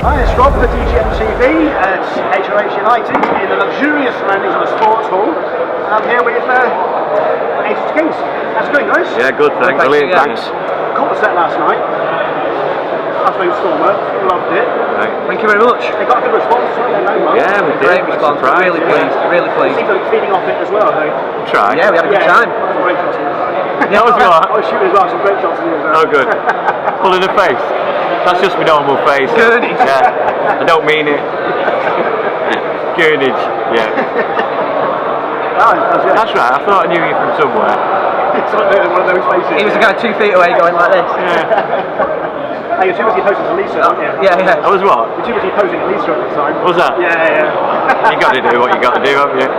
Hi, it's Rob for DGM TV at HRH United in the luxurious surroundings of a sports hall. And I'm here with Agents Kings. How's it going, guys? Yeah, good, thanks. Brilliant, thanks. Caught the set last night. Absolute stormer. Loved it. Right. Thank you very much. They got a good response. Yeah, we did. Great response. Really pleased. Really pleased. Seems like feeding off it as well. Try. Yeah, we had a good time. Great shots. Yeah, was what? I was shooting as well. Some great shots in you as well. Oh, good. Full in the face. That's just my normal face. Gurnage. Yeah. I don't mean it. Gurnage. Yeah. That's right. I thought I knew you from somewhere. It's like one of those faces. He was the guy 2 feet away going like this. Yeah. Hey, you're too busy posing to Lisa, aren't you? Yeah. I was what? You're too busy posing to Lisa at the time. Was that? Yeah. You got to do what you got to do, haven't you?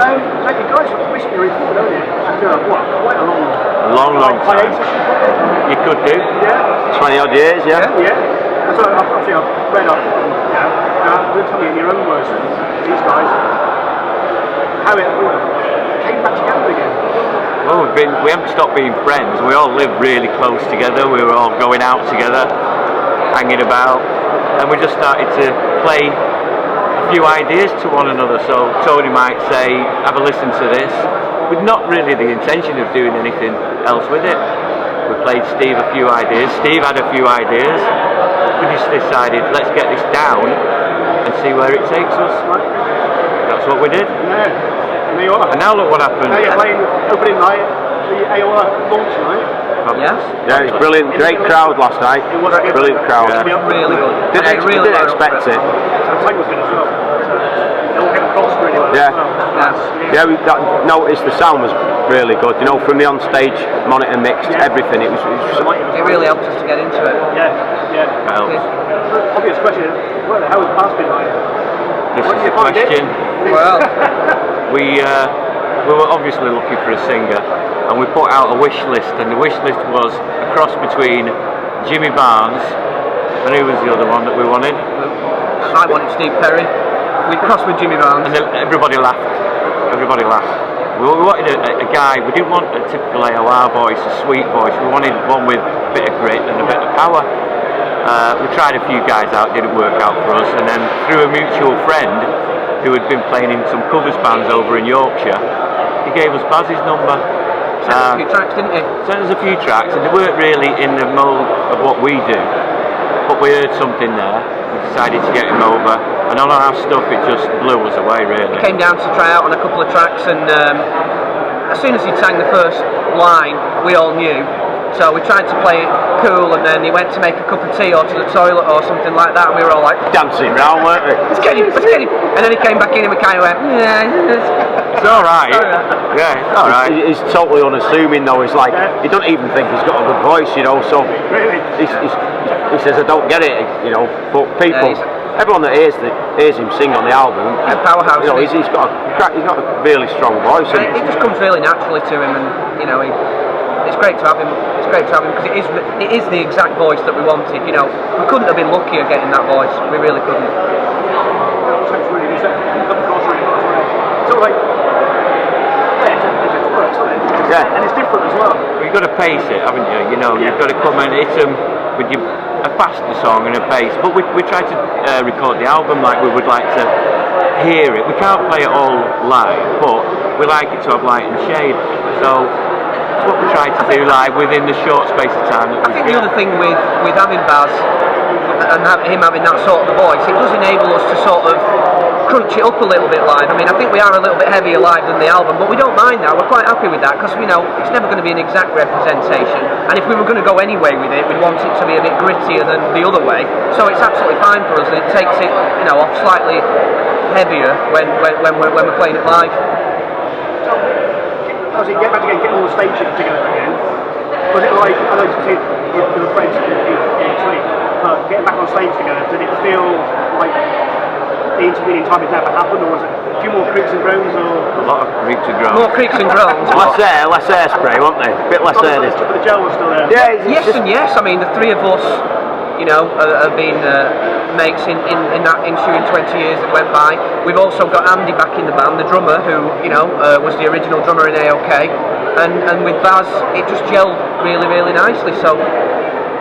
Thank you guys for pushing your report, don't you? After what? Quite a long Long time. You could do. Yeah. 20 odd years, yeah. Yeah. That's what obviously I've read up. Now, tell me in your own words, these guys, how it came back together again. Well, we haven't stopped being friends. We all live really close together. We were all going out together, hanging about, and we just started to play a few ideas to one another. So Tony might say, have a listen to this, with not really the intention of doing anything else with it. We played Steve a few ideas. Steve had a few ideas. We just decided, let's get this down and see where it takes us. That's what we did. Yeah. And there you are. And now look what happened. Now you're playing opening night, the AOR launch night. Yes. Yeah, it was brilliant. Great crowd last night. It was good. Brilliant crowd. Really good. Didn't expect it. The time was good as well. It all came across really well. Yeah. As well. Yeah, we noticed the sound was really good. You know, from the on-stage monitor mixed, everything. It was It really helped us to get into it. Yeah. Well, Obvious question. How has the past been like? this What is did the you find question. Well, We were obviously looking for a singer, and we put out a wish list, and the wish list was a cross between Jimmy Barnes and who was the other one that we wanted? I wanted Steve Perry. We crossed with Jimmy Barnes. And then everybody laughed. Everybody laughed. We wanted a guy. We didn't want a typical AOR voice, a sweet voice. We wanted one with a bit of grit and a bit of power. We tried a few guys out, didn't work out for us, and then through a mutual friend who had been playing in some covers bands over in Yorkshire, he gave us Baz's number. Sent us a few tracks, didn't he? Sent us a few tracks, and they weren't really in the mould of what we do, but we heard something there. We decided to get him over, and on our stuff it just blew us away, really. Came down to try out on a couple of tracks, and as soon as he sang the first line, we all knew. So we tried to play it cool, and then he went to make a cup of tea or to the toilet or something like that, and we were all like dancing round, weren't we? let's get him. And then he came back in and we kind of went, yeah. It's alright. Yeah, it's alright. He's totally unassuming though. He's like, he don't even think he's got a good voice, you know. So he says, I don't get it, you know. But people, everyone that hears him sing on the album, A powerhouse. you know, he's got a really strong voice. And it just comes really naturally to him, and you know, it's great to have him. It's great to have him because it is the exact voice that we wanted. You know, we couldn't have been luckier getting that voice. We really couldn't. So like, it works, doesn't it? Yeah. And it's different as well. You've got to pace it, haven't you? You know, you've got to come and hit them with a faster song and a pace. But we try to record the album like we would like to hear it. We can't play it all live, but we like it to have light and shade. So it's what we try to do live within the short space of time that I think the other thing with having Baz and him having that sort of voice, it does enable us to sort of crunch it up a little bit live. I mean, I think we are a little bit heavier live than the album, but we don't mind that. We're quite happy with that because we know it's never going to be an exact representation, and if we were going to go any way with it, we'd want it to be a bit grittier than the other way. So it's absolutely fine for us, and it takes it, you know, off slightly heavier when we're playing it live. So, as you get back again, getting all the stage together again, was it like, I know you said with the friends in between, but getting back on stage together, did it feel like the intervening time has never happened, or was it a few more creaks and groans, or a lot of creaks and groans? More creaks and groans. Less hairspray, weren't they? A bit less hair. The gel was still there. Yeah. Yes and yes. I mean, the three of us, you know, have been mates in that ensuing 20 years that went by. We've also got Andy back in the band, the drummer, who, you know, was the original drummer in AOK, and with Baz, it just gelled really, really nicely. So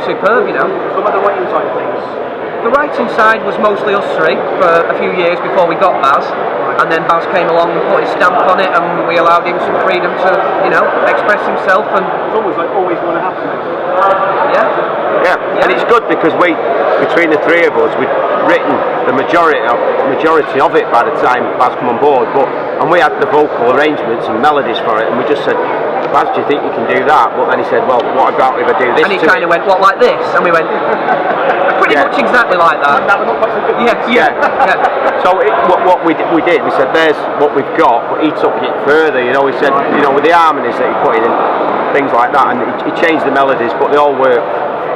superb, you know. So about the writing side of things? The writing side was mostly us three for a few years before we got Baz, and then Baz came along and put his stamp on it, and we allowed him some freedom to, you know, express himself. And it's almost like always going to happen. Yeah, and it's good because between the three of us, we'd written the majority of it by the time Baz come on board, and we had the vocal arrangements and melodies for it, and we just said, Baz, do you think you can do that? But then he said, well, what about if I do this? And he kind of went, what, like this? And we went, pretty much exactly like that. That was not quite so good. Yeah. So what we did, we said, there's what we've got, but he took it further. You know, he said, you know, with the harmonies that he put in, things like that, and he changed the melodies, but they all work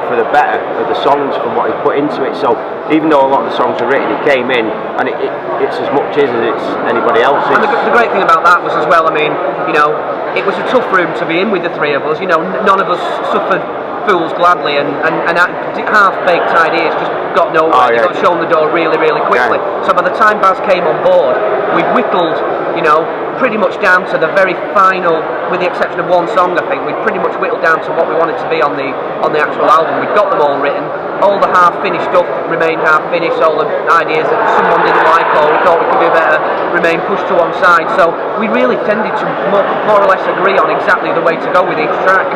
for the better of the songs from what he put into it. So even though a lot of the songs were written, he came in, and it's as much as it's anybody else's. And the great thing about that was as well, I mean, you know, it was a tough room to be in with the three of us. You know, none of us suffered fools gladly, and half-baked ideas just got nowhere. They got shown the door really, really quickly. So by the time Baz came on board, we'd whittled, you know, pretty much down to the very final, with the exception of one song, I think, we'd pretty much whittled down to what we wanted to be on the actual album. We'd got them all written. All the half-finished stuff remained half-finished. All the ideas that someone didn't like or we thought we could do better remained pushed to one side. So we really tended to more or less agree on exactly the way to go with each track.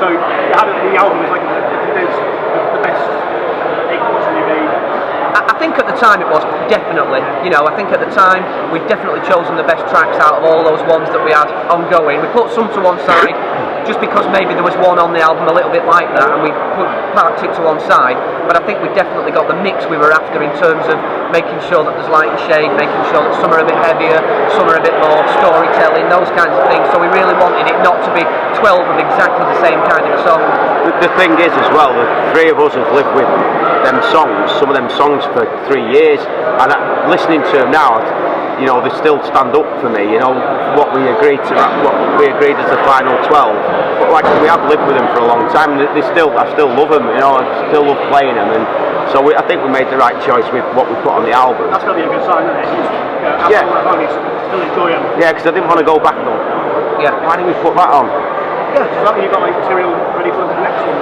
So the album is like the best it could possibly be. I think at the time it was, definitely. You know, I think at the time we'd definitely chosen the best tracks out of all those ones that we had ongoing. We put some to one side just because maybe there was one on the album a little bit like that, and we parked it to one side. But I think we definitely got the mix we were after in terms of making sure that there's light and shade, making sure that some are a bit heavier, some are a bit more storytelling, those kinds of things. So we really wanted it not to be 12 of exactly the same kind of song. The thing is as well, the three of us have lived with them songs, some of them songs for 3 years, and listening to them now, you know, they still stand up for me, you know, what we agreed to, what we agreed as the final 12. But like, we have lived with them for a long time, I still love them, you know, I still love playing them, and so I think we made the right choice with what we put on the album. That's got to be a good sign, isn't it? Still enjoy them. Yeah, because I didn't want to go back and go, why didn't we put that on? Yeah, so that means you've got like material ready for the next one.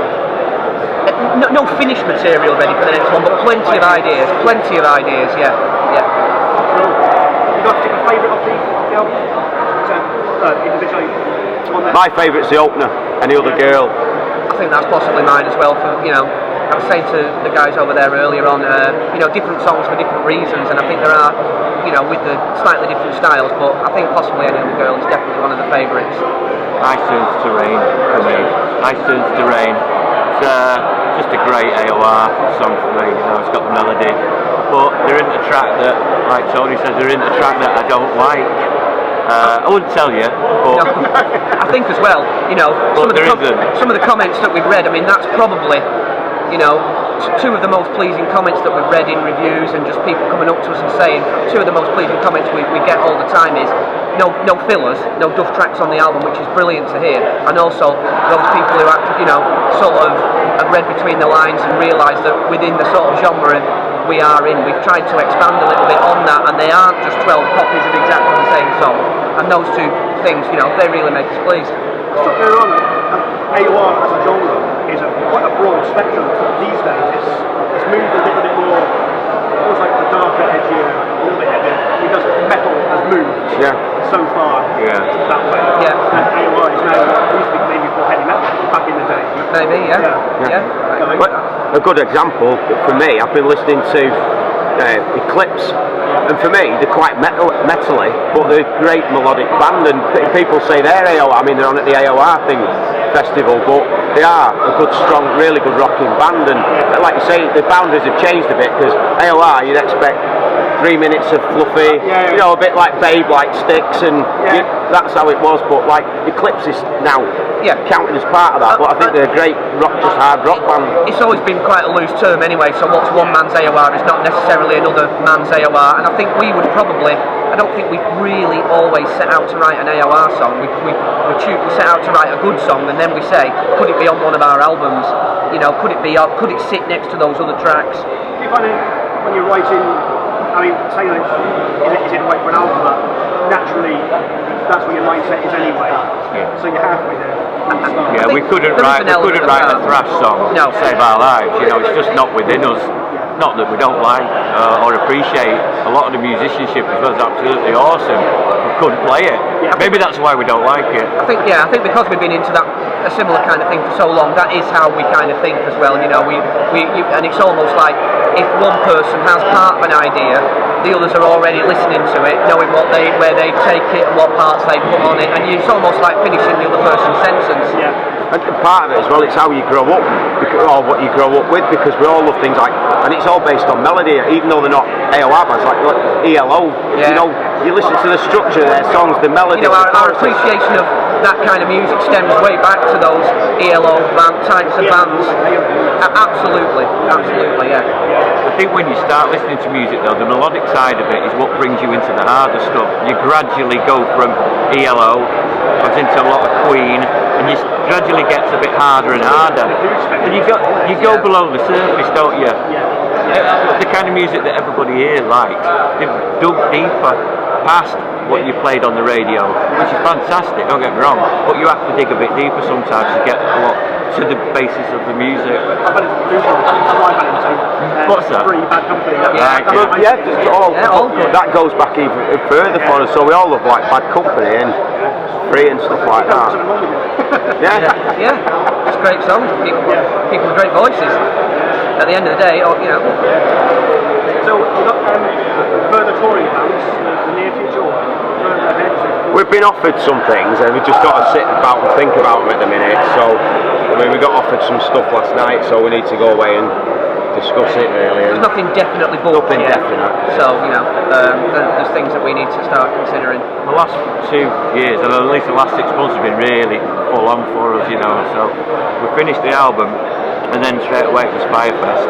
No finished material ready for the next one, but plenty of ideas, yeah. Cool. You got a particular favourite of the album? Individually, one there? My favourite's the opener, Any Other Girl. I think that's possibly mine as well. For, you know, I was saying to the guys over there earlier on, you know, different songs for different reasons, and I think there are, you know, with the slightly different styles, but I think possibly Any Other Girl is definitely one of the favourites. Ice Turns to Rain for me. Ice Turns to Rain. It's just a great AOR song for me. You know, it's got the melody, but there isn't a track that, like Tony says, there isn't a track that I don't like. I wouldn't tell you, but no, I think as well, you know, some of the comments that we've read, I mean, that's probably, you know, two of the most pleasing comments that we've read in reviews, and just people coming up to us and saying, two of the most pleasing comments we get all the time is no fillers, no duff tracks on the album, which is brilliant to hear, and also those people who you know, sort of have read between the lines and realised that within the sort of genre we are in, we've tried to expand a little bit on that, and they aren't just 12 copies of exactly the same song, and those two things, you know, they really make us pleased. Don't get me wrong, AOR as a genre is quite a broad spectrum these days. It's moved a little bit more, almost like the darker, edgier, a little bit heavier, because metal has moved so far that way. Yeah. And AOR is now, used to be maybe called heavy metal back in the day. Maybe, yeah. But a good example for me, I've been listening to Eclipse, and for me they're quite metally, but they're a great melodic band, and people say they're AOR, I mean they're on at the AOR festival, but they are a good, strong, really good rocking band, and like you say, the boundaries have changed a bit, because AOR you'd expect 3 minutes of fluffy, you know, a bit like Babe, like Sticks, and that's how it was, but like Eclipse is now counted as part of that, but I think they're a great rock, just hard rock band. It's always been quite a loose term anyway, so what's one man's AOR is not necessarily another man's AOR, and I think we would probably, I don't think we really always set out to write an AOR song. We set out to write a good song, and then we say, could it be on one of our albums? You know, could it sit next to those other tracks? Do you find it when you're writing, I mean, say like, is it right for an album, but naturally that's where your mindset is anyway. So you're halfway there. Do Yeah, we couldn't write a thrash song to save our lives. You know, it's just not within us. Not that we don't like or appreciate a lot of the musicianship as well. It's absolutely awesome. We couldn't play it. Maybe that's why we don't like it. I think because we've been into a similar kind of thing for so long, that is how we kind of think as well. You know, and it's almost like if one person has part of an idea, the others are already listening to it, knowing where they take it and what parts they put on it, and it's almost like finishing the other person's sentence. Yeah. And part of it as well, it's how you grow up, or what you grow up with, because we all love things like, and it's all based on melody, even though they're not AOR bands, like ELO. Yeah. You know, you listen to the structure of their songs, the melody. You know, our appreciation of that kind of music stems way back to those ELO types of bands. Absolutely, yeah. I think when you start listening to music though, the melodic side of it is what brings you into the harder stuff. You gradually go from ELO, I was into a lot of Queen, and you gradually gets a bit harder and harder. And you go below the surface, don't you? The kind of music that everybody here likes, they've dug deeper past what you played on the radio, which is fantastic, don't get me wrong, but you have to dig a bit deeper sometimes to get a lot to the basis of the music. I've had What's that? Pretty Bad Company. That goes back even further for us, so we all love like Bad Company and Free and stuff like that. Yeah, it's great songs, people with great voices. At the end of the day, you know. So you've got further touring plans in the near future, or further ahead? We've been offered some things and we've just got to sit about and think about them at the minute. So, I mean, we got offered some stuff last night, so we need to go away and discuss it really. There's nothing definitely booked yet. Definite. So, you know, there's things that we need to start considering. The last 2 years, and at least the last 6 months have been really full on for us, you know. So we finished the album and then straight away it was Firefest.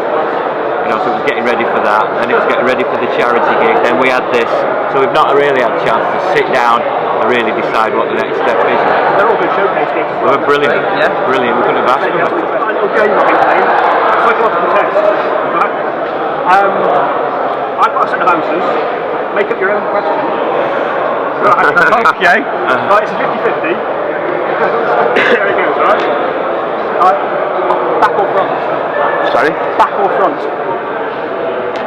You know, so it was getting ready for that, then it was getting ready for the charity gig, then we had this. So we've not really had a chance to sit down and really decide what the next step is. They're all good showcase gigs. They were brilliant, brilliant, we couldn't have asked for A better. little game I've been playing, psychological test. Right? I've got a set of answers. Make up your own question. Right. Okay. Right, it's a 50-50. There it goes, right? Back or front? Sorry? Back or front?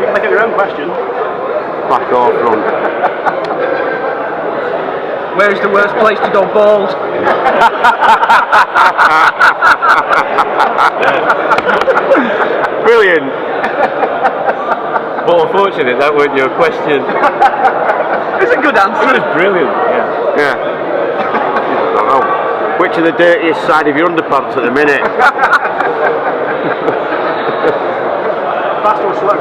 You can make up your own question. Back or front? Where's the worst place to go bald? Brilliant. But unfortunately, that wasn't your question. It's a good answer. It was brilliant. Yeah. I don't know. Which are the dirtiest side of your underpants at the minute? Fast or slow?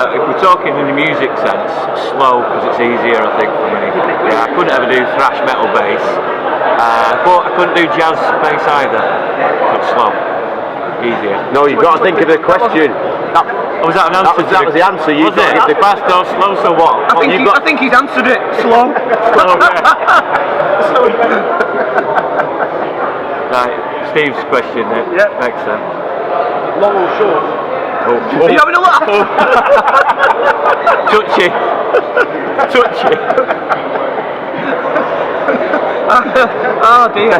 If we're talking in the music sense, slow because it's easier, I think, for me. Yeah, I couldn't ever do thrash metal bass, but I couldn't do jazz bass either. So it's slow, easier. No, you've got to think of the question. Was that an answer? That was the answer. You was it? Fast or slow? So what? I think he's answered it. Slow. Slow. Right, Steve's question next then. Long or short? Are you having a laugh? Touchy. Touchy. Oh dear.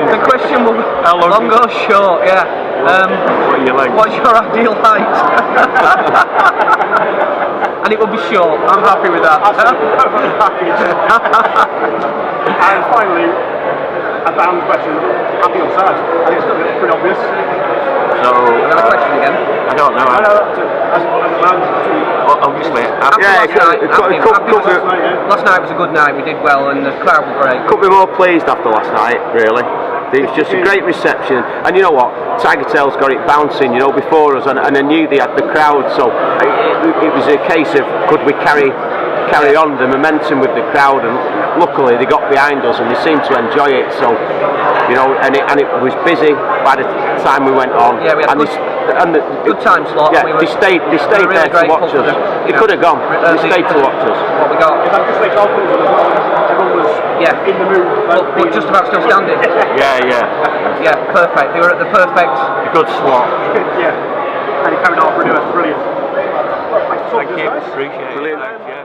The question will long or short, yeah. What are your legs? What's your ideal height? And it will be short. I'm happy with that. And finally, a band question. Happy or sad? I think it's pretty obvious. So, Another question again? I don't know. I know, as a band. Obviously, Last night was a good night. We did well, and the crowd was great. Couldn't be more pleased after last night, really. It was just a great reception, and you know what? Tiger Tail's got it bouncing, you know, before us, and I knew they had the crowd, so it was a case of could we carry on the momentum with the crowd, and luckily they got behind us and they seemed to enjoy it. So, you know, and it was busy by the time we went on. Yeah, we had good time slot. Yeah, they stayed really there to watch us. They could have gone. They stayed to watch us. What we got? If I just make all as well, everyone was in the mood. But just about still standing. Yeah. Yeah, perfect. They were at the perfect. A good slot. Yeah. And he carried on for us. Brilliant. Thank you. Appreciate it. Brilliant. Thanks, yeah.